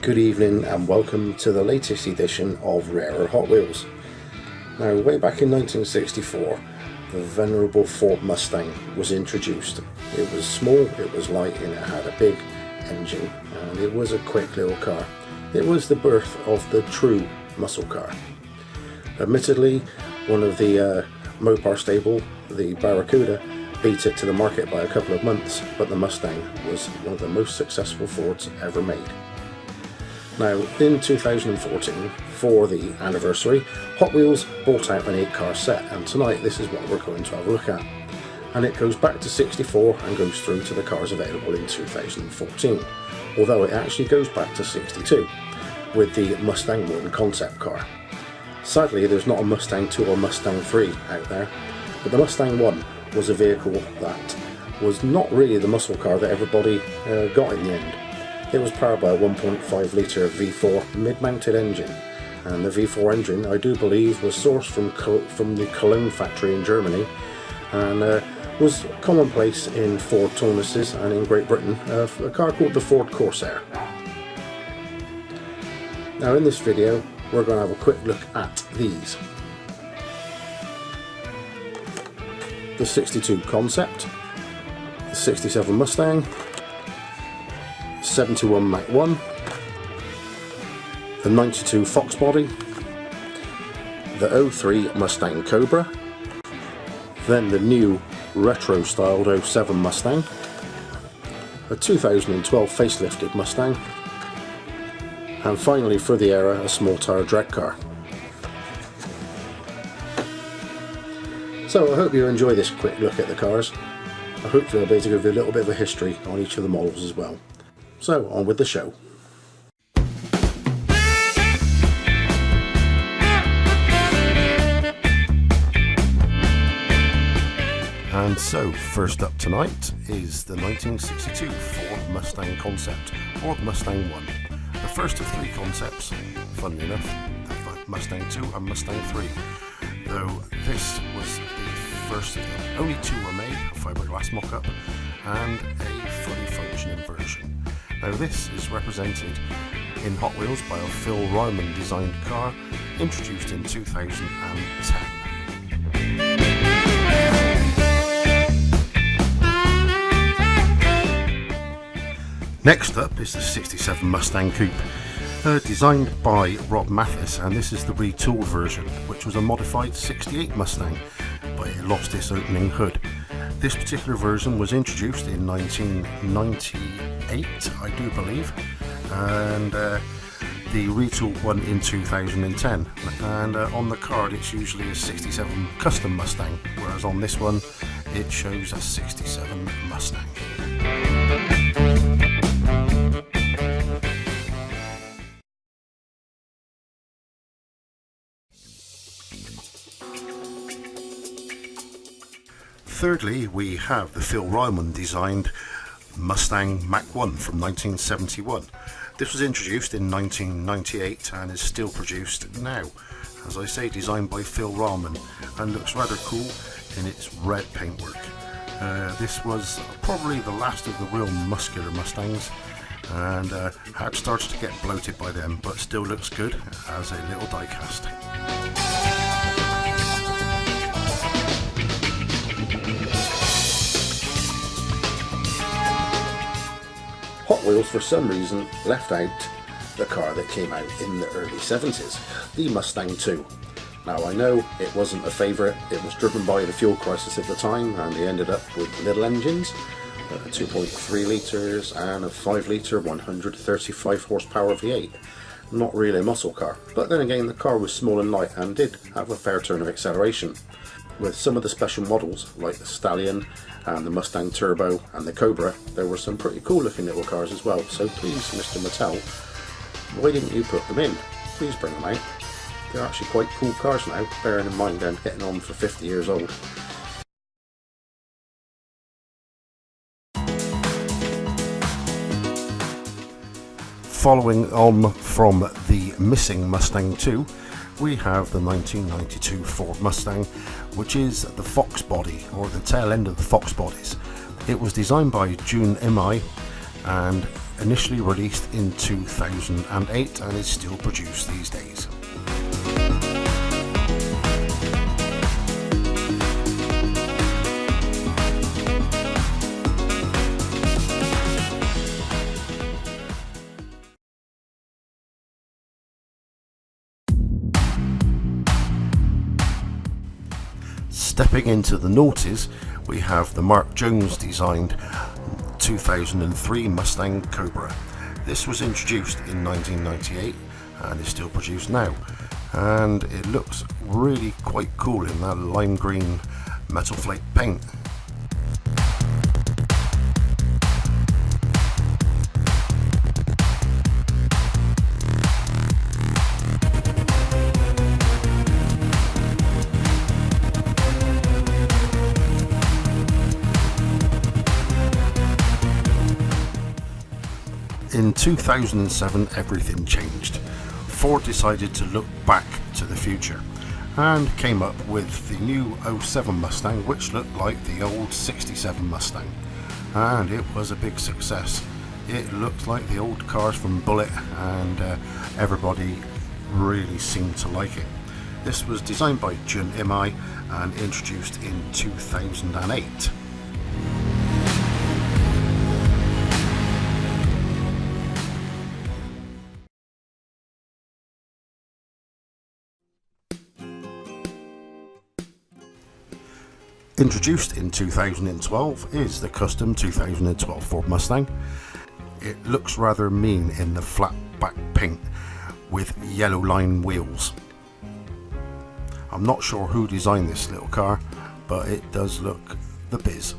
Good evening and welcome to the latest edition of Rarer Hot Wheels. Now, way back in 1964, the venerable Ford Mustang was introduced. It was small, it was light, and it had a big engine, and it was a quick little car. It was the birth of the true muscle car. Admittedly, one of the Mopar stable, the Barracuda, beat it to the market by a couple of months, but the Mustang was one of the most successful Fords ever made. Now, in 2014, for the anniversary, Hot Wheels brought out an 8-car set, and tonight this is what we're going to have a look at. And it goes back to 64 and goes through to the cars available in 2014, although it actually goes back to 62 with the Mustang 1 concept car. Sadly, there's not a Mustang 2 or Mustang 3 out there, but the Mustang 1 was a vehicle that was not really the muscle car that everybody got in the end. It was powered by a 1.5 litre V4 mid-mounted engine, and the V4 engine, I do believe, was sourced from the Cologne factory in Germany, and was commonplace in Ford Tauruses and in Great Britain, a car called the Ford Corsair. Now, in this video we're going to have a quick look at these. The 62 concept, the 67 Mustang, 71 Mach 1, the 92 Fox body, the 03 Mustang Cobra, then the new retro styled 07 Mustang, a 2012 facelifted Mustang, and finally, for the era, a small tire drag car. So I hope you enjoy this quick look at the cars. Hopefully I'll be able to give you a little bit of a history on each of the models as well. So, on with the show. And so, first up tonight is the 1962 Ford Mustang concept, or the Mustang 1. The first of three concepts, funnily enough, the Mustang 2 and Mustang 3. Though this was the first of them. Only two were made, a fiberglass mock-up and a fully functioning version. Now, this is represented in Hot Wheels by a Phil Ryman designed car, introduced in 2010. Next up is the 67 Mustang Coupe, designed by Rob Mathis, and this is the retooled version, which was a modified 68 Mustang, but it lost its opening hood. This particular version was introduced in 1998, I do believe, and the retooled one in 2010. And on the card it's usually a 67 Custom Mustang, whereas on this one it shows a 67 Mustang. Thirdly, we have the Phil Ryman designed Mustang Mach 1 from 1971. This was introduced in 1998 and is still produced now. As I say, designed by Phil Ryman, and looks rather cool in its red paintwork. This was probably the last of the real muscular Mustangs, and had started to get bloated by them, but still looks good as a little diecast. Hot Wheels, for some reason, left out the car that came out in the early 70s, the Mustang 2. Now, I know it wasn't a favourite, it was driven by the fuel crisis at the time, and they ended up with little engines, 2.3 litres and a 5 litre 135 horsepower V8. Not really a muscle car, but then again the car was small and light and did have a fair turn of acceleration. With some of the special models like the Stallion and the Mustang Turbo and the Cobra, there were some pretty cool looking little cars as well. So please, Mr. Mattel, why didn't you put them in? Please bring them out. They're actually quite cool cars now, bearing in mind I'm getting on for 50 years old. Following on from the missing Mustang 2, we have the 1992 Ford Mustang, which is the Fox body, or the tail end of the Fox bodies. It was designed by June Imai and initially released in 2008 and is still produced these days. Stepping into the noughties, we have the Mark Jones designed 2003 Mustang Cobra. This was introduced in 1998 and is still produced now, and it looks really quite cool in that lime green metal flake paint. In 2007, everything changed. Ford decided to look back to the future and came up with the new 07 Mustang, which looked like the old 67 Mustang, and it was a big success. It looked like the old cars from Bullitt, and everybody really seemed to like it. This was designed by Jun Imai and introduced in 2008. Introduced in 2012 is the custom 2012 Ford Mustang. It looks rather mean in the flat back paint with yellow line wheels. I'm not sure who designed this little car, but it does look the biz.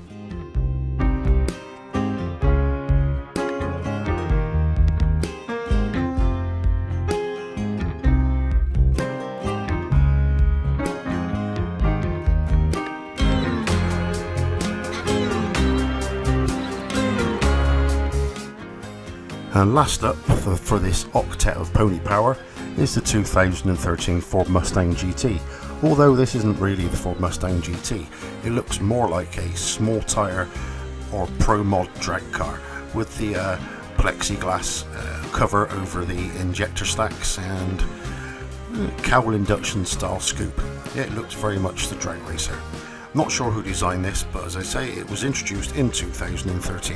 And last up for this octet of pony power is the 2013 Ford Mustang GT. Although this isn't really the Ford Mustang GT, it looks more like a small tyre or pro mod drag car with the plexiglass cover over the injector stacks and cowl induction style scoop. It looks very much the drag racer. Not sure who designed this, but as I say, it was introduced in 2013.